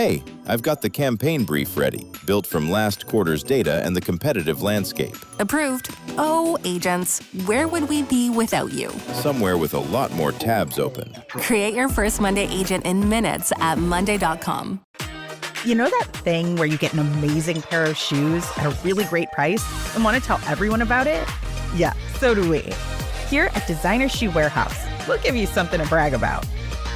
Hey, I've got the campaign brief ready, built from last quarter's data and the competitive landscape. Approved. Oh, agents, where would we be without you? Somewhere with a lot more tabs open. Create your first Monday agent in minutes at monday.com. You know that thing where you get an amazing pair of shoes at a really great price and want to tell everyone about it? Yeah, so do we. Here at Designer Shoe Warehouse, we'll give you something to brag about,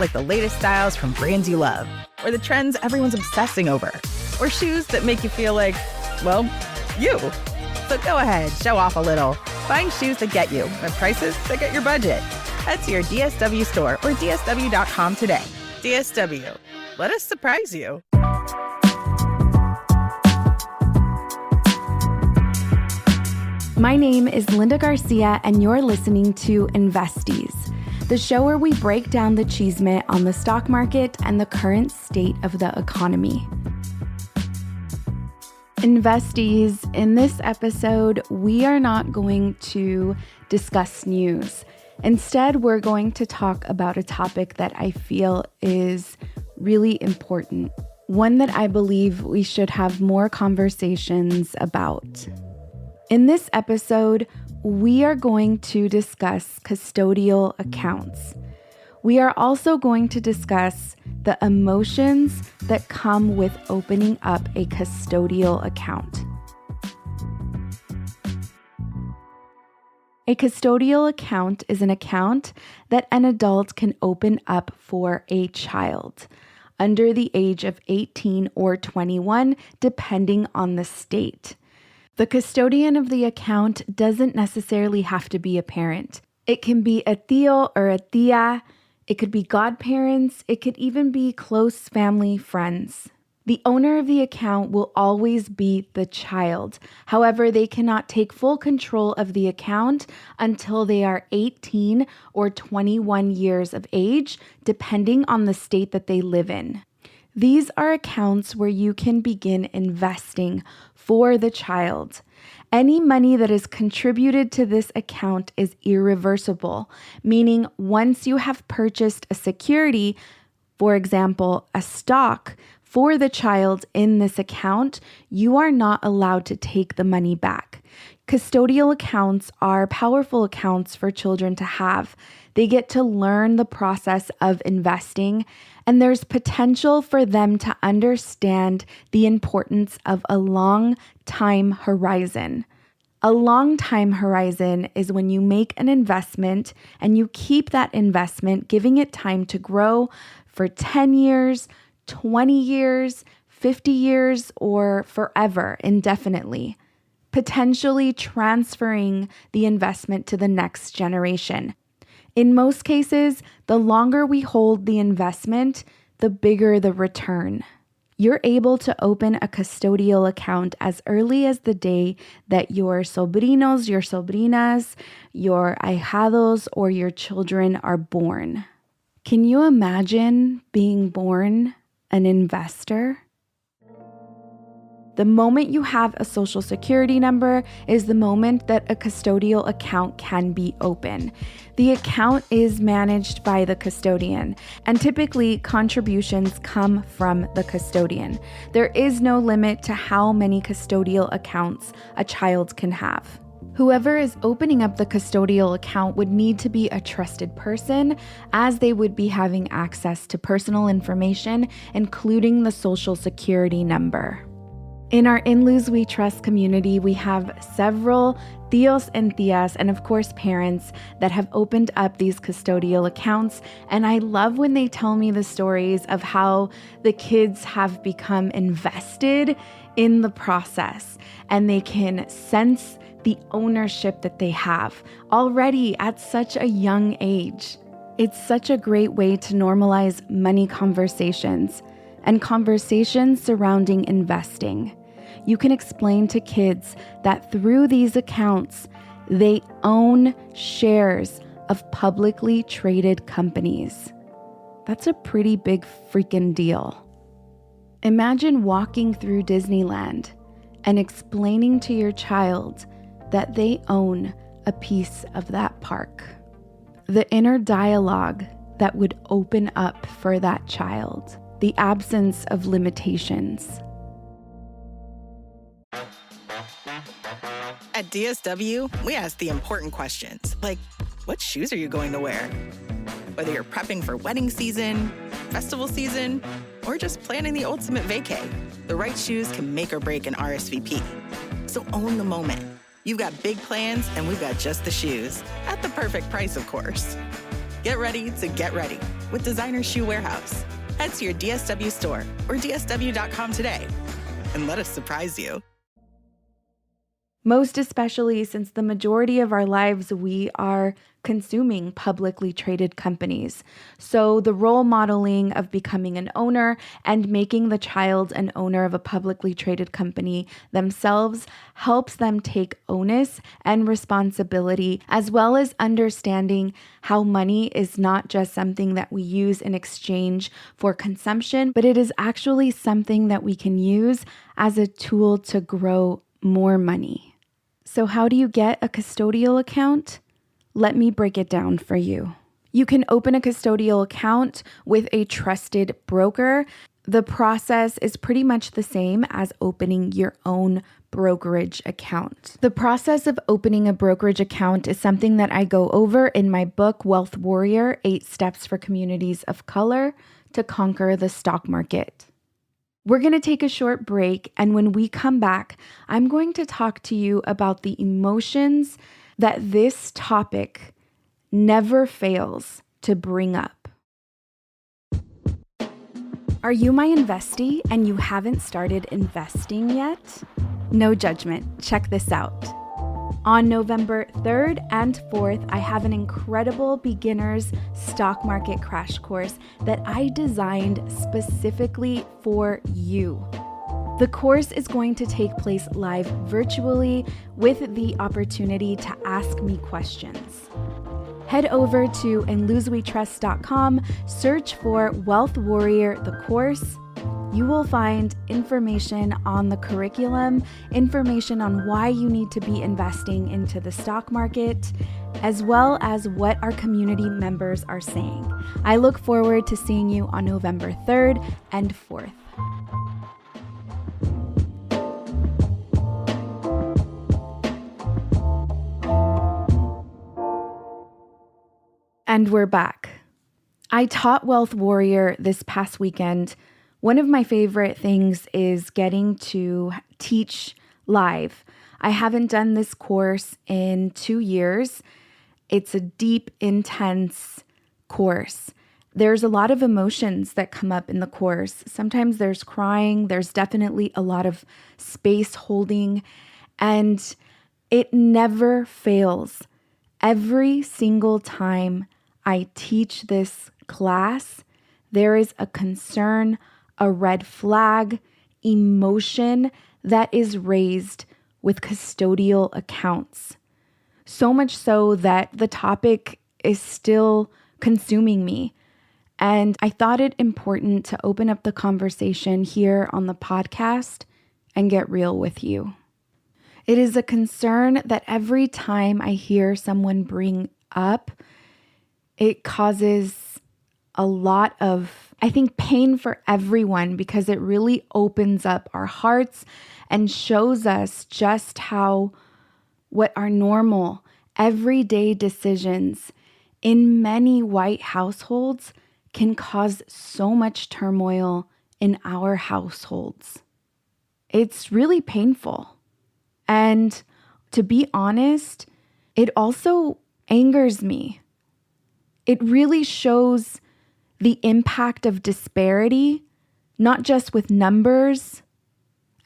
like the latest styles from brands you love, or the trends everyone's obsessing over, or shoes that make you feel like, well, you. So go ahead, show off a little. Find shoes that get you at prices that get your budget. Head to your DSW store or DSW.com today. DSW, let us surprise you. My name is Linda Garcia, and you're listening to Investies, the show where we break down the cheesemate on the stock market and the current state of the economy. Investies, in this episode, we are not going to discuss news. Instead, we're going to talk about a topic that I feel is really important, one that I believe we should have more conversations about. In this episode, we are going to discuss custodial accounts. We are also going to discuss the emotions that come with opening up a custodial account. A custodial account is an account that an adult can open up for a child under the age of 18 or 21, depending on the state. The custodian of the account doesn't necessarily have to be a parent. It can be a tío or a tía. It could be godparents. It could even be close family friends. The owner of the account will always be the child. However, they cannot take full control of the account until they are 18 or 21 years of age, depending on the state that they live in. These are accounts where you can begin investing for the child. Any money that is contributed to this account is irreversible, meaning once you have purchased a security, for example, a stock, for the child in this account, you are not allowed to take the money back. Custodial accounts are powerful accounts for children to have. They get to learn the process of investing, and there's potential for them to understand the importance of a long time horizon. A long time horizon is when you make an investment and you keep that investment, giving it time to grow for 10 years, 20 years, 50 years, or forever, indefinitely, potentially transferring the investment to the next generation. In most cases, the longer we hold the investment, the bigger the return. You're able to open a custodial account as early as the day that your sobrinos, your sobrinas, your ahijados, or your children are born. Can you imagine being born an investor? The moment you have a social security number is the moment that a custodial account can be open. The account is managed by the custodian, and typically contributions come from the custodian. There is no limit to how many custodial accounts a child can have. Whoever is opening up the custodial account would need to be a trusted person, as they would be having access to personal information, including the social security number. In our In Luz We Trust community, we have several tíos and tías, and of course parents, that have opened up these custodial accounts. And I love when they tell me the stories of how the kids have become invested in the process, and they can sense the ownership that they have already at such a young age. It's such a great way to normalize money conversations and conversations surrounding investing. You can explain to kids that through these accounts, they own shares of publicly traded companies. That's a pretty big freaking deal. Imagine walking through Disneyland and explaining to your child that they own a piece of that park. The inner dialogue that would open up for that child. the absence of limitations. At DSW, we ask the important questions, like, what shoes are you going to wear? Whether you're prepping for wedding season, festival season, or just planning the ultimate vacay, the right shoes can make or break an RSVP. So own the moment. You've got big plans, and we've got just the shoes, at the perfect price, of course. Get ready to get ready with Designer Shoe Warehouse. Head to your DSW store or dsw.com today, and let us surprise you. Most especially since the majority of our lives we are consuming publicly traded companies. So the role modeling of becoming an owner and making the child an owner of a publicly traded company themselves helps them take onus and responsibility, as well as understanding how money is not just something that we use in exchange for consumption, but it is actually something that we can use as a tool to grow more money. So how do you get a custodial account? Let me break it down for you. You can open a custodial account with a trusted broker. The process is pretty much the same as opening your own brokerage account. The process of opening a brokerage account is something that I go over in my book, Wealth Warrior: 8 Steps for Communities of Color to Conquer the Stock Market. We're going to take a short break, and when we come back, I'm going to talk to you about the emotions that this topic never fails to bring up. Are you my investee and you haven't started investing yet? No judgment. Check this out. On November 3rd and 4th, I have an incredible beginner's stock market crash course that I designed specifically for you. The course is going to take place live virtually with the opportunity to ask me questions. Head over to inluzwetrust.com, search for Wealth Warrior, the course. You will find information on the curriculum, information on why you need to be investing into the stock market, as well as what our community members are saying. I look forward to seeing you on November 3rd and 4th. And we're back. I taught Wealth Warrior this past weekend. One of my favorite things is getting to teach live. I haven't done this course in 2 years. It's a deep, intense course. There's a lot of emotions that come up in the course. Sometimes there's crying. There's definitely a lot of space holding, and it never fails. Every single time I teach this class, there is a concern, a red flag, emotion that is raised with custodial accounts. So much so that the topic is still consuming me. And I thought it important to open up the conversation here on the podcast and get real with you. It is a concern that every time I hear someone bring up, it causes a lot of, I think, pain for everyone, because it really opens up our hearts and shows us just how what are normal, everyday decisions in many white households can cause so much turmoil in our households. It's really painful. And to be honest, it also angers me. It really shows the impact of disparity, not just with numbers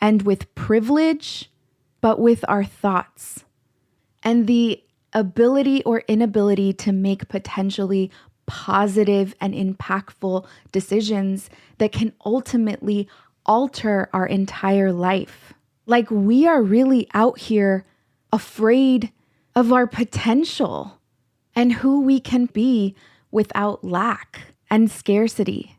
and with privilege, but with our thoughts and the ability or inability to make potentially positive and impactful decisions that can ultimately alter our entire life. Like, we are really out here afraid of our potential and who we can be without lack and scarcity.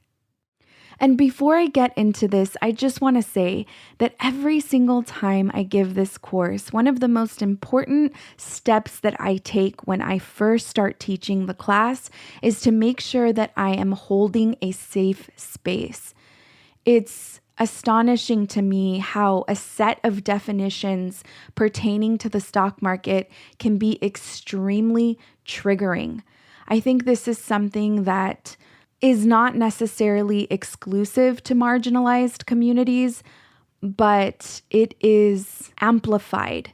And before I get into this, I just want to say that every single time I give this course, one of the most important steps that I take when I first start teaching the class is to make sure that I am holding a safe space. It's astonishing to me how a set of definitions pertaining to the stock market can be extremely triggering. I think this is something that is not necessarily exclusive to marginalized communities, but it is amplified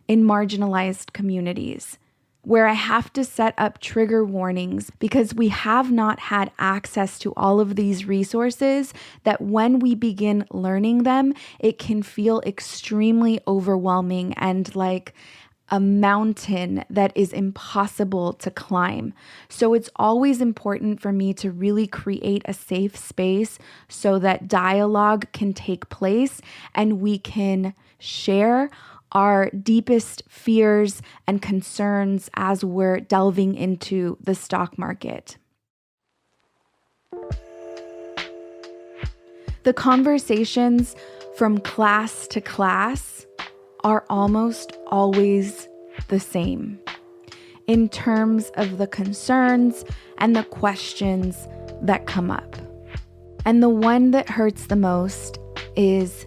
in marginalized communities, where I have to set up trigger warnings because we have not had access to all of these resources that when we begin learning them, it can feel extremely overwhelming and like a mountain that is impossible to climb. So it's always important for me to really create a safe space so that dialogue can take place and we can share our deepest fears and concerns as we're delving into the stock market. The conversations from class to class are almost always the same in terms of the concerns and the questions that come up. And the one that hurts the most is,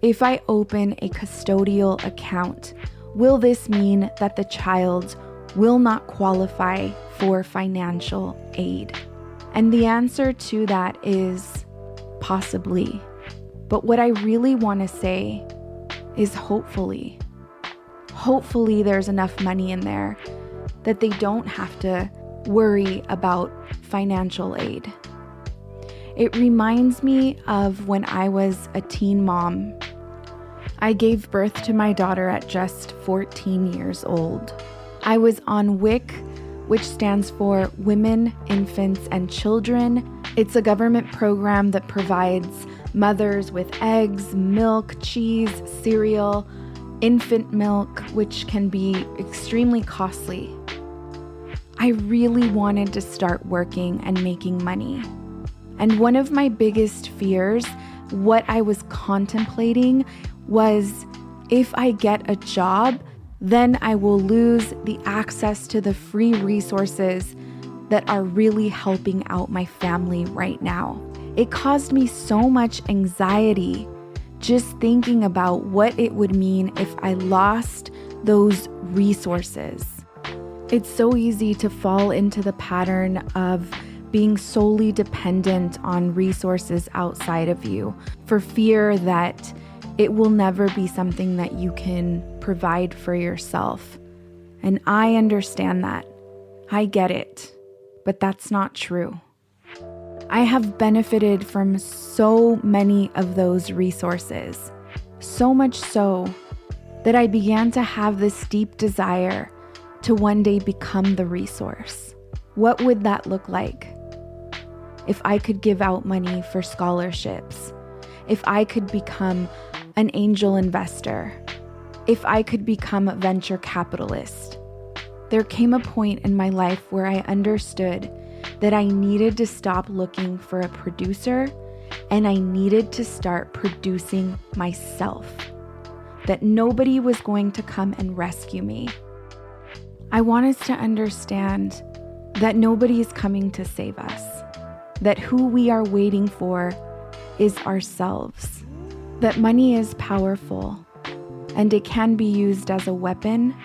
if I open a custodial account, will this mean that the child will not qualify for financial aid? And the answer to that is possibly. But what I really want to say is hopefully. Hopefully there's enough money in there that they don't have to worry about financial aid. It reminds me of when I was a teen mom. I gave birth to my daughter at just 14 years old. I was on WIC, which stands for Women, Infants, and Children. It's a government program that provides mothers with eggs, milk, cheese, cereal, infant milk, which can be extremely costly. I really wanted to start working and making money. And one of my biggest fears, what I was contemplating, was if I get a job, then I will lose the access to the free resources that are really helping out my family right now. It caused me so much anxiety just thinking about what it would mean if I lost those resources. It's so easy to fall into the pattern of being solely dependent on resources outside of you for fear that it will never be something that you can provide for yourself. And I understand that. I get it. But that's not true. I have benefited from so many of those resources, so much so that I began to have this deep desire to one day become the resource. What would that look like? If I could give out money for scholarships, if I could become an angel investor, if I could become a venture capitalist. There came a point in my life where I understood that I needed to stop looking for a producer and I needed to start producing myself. That nobody was going to come and rescue me. I want us to understand that nobody is coming to save us. That who we are waiting for is ourselves. That money is powerful and it can be used as a weapon,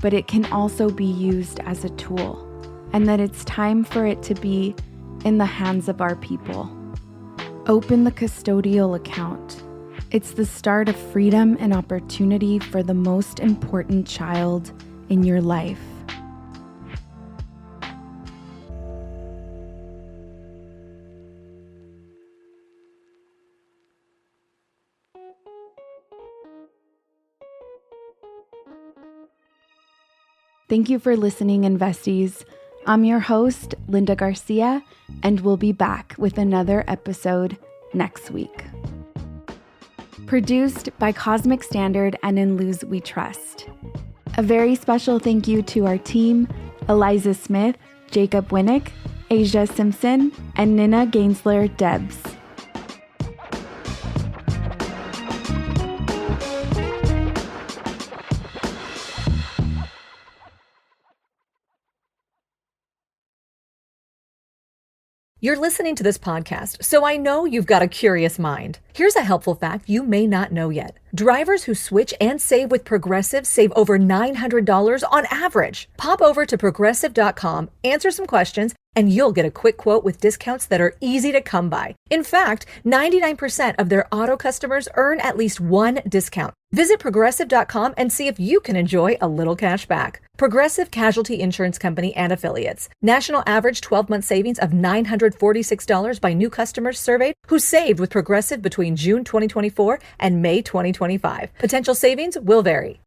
but it can also be used as a tool, and that it's time for it to be in the hands of our people. Open the custodial account. It's the start of freedom and opportunity for the most important child in your life. Thank you for listening, Investies. I'm your host, Linda Garcia, and we'll be back with another episode next week. Produced by Cosmic Standard and In Luz We Trust. A very special thank you to our team, Eliza Smith, Jacob Winnick, Asia Simpson, and Nina Gainsler-Debs. You're listening to this podcast, so I know you've got a curious mind. Here's a helpful fact you may not know yet. Drivers who switch and save with Progressive save over $900 on average. Pop over to Progressive.com, answer some questions, and you'll get a quick quote with discounts that are easy to come by. In fact, 99% of their auto customers earn at least one discount. Visit Progressive.com and see if you can enjoy a little cash back. Progressive Casualty Insurance Company and Affiliates. National average 12-month savings of $946 by new customers surveyed who saved with Progressive between June 2024 and May 2025. Potential savings will vary.